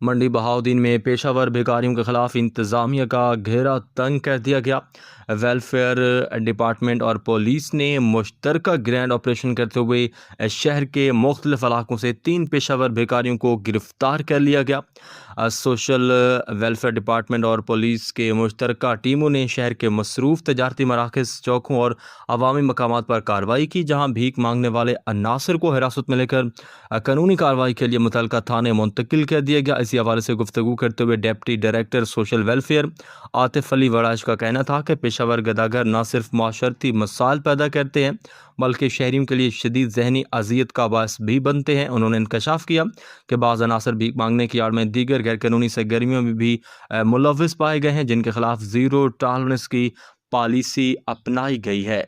मंडी बहाउद्दीन में पेशावर भिखारियों के खिलाफ इंतजामिया का घेरा तंग कर दिया गया। वेलफेयर डिपार्टमेंट और पुलिस ने मुश्तरका ग्रैंड ऑपरेशन करते हुए शहर के मुख्तलिफ इलाकों से 3 पेशावर भिखारियों को गिरफ्तार कर लिया गया। सोशल वेलफेयर डिपार्टमेंट और पुलिस के मुश्तरका टीमों ने शहर के मसरूफ़ तजारती मराकज़, चौकों और अवामी मकामात पर कार्रवाई की, जहाँ भीख मांगने वाले अनासर को हिरासत में लेकर कानूनी कार्रवाई के लिए मुतल्लिका थाने मुंतकिल कर दिया गया। इसी हवाले से गुफ्तगू करते हुए deputy director social welfare Atif Ali Waraich का कहना था कि पेशावर गदागर न सिर्फ माशरती मसाइल पैदा करते हैं बल्कि शहरियों के लिए शदीद जहनी अजियत का बायस भी बनते हैं। उन्होंने इंकशाफ किया कि बाज़ अनासर भीख मांगने की आड़ में दीगर गैर कानूनी सरगर्मियों में भी मुलव्विस पाए गए हैं, जिनके खिलाफ ज़ीरो टॉलरेंस की पॉलिसी अपनाई गई है।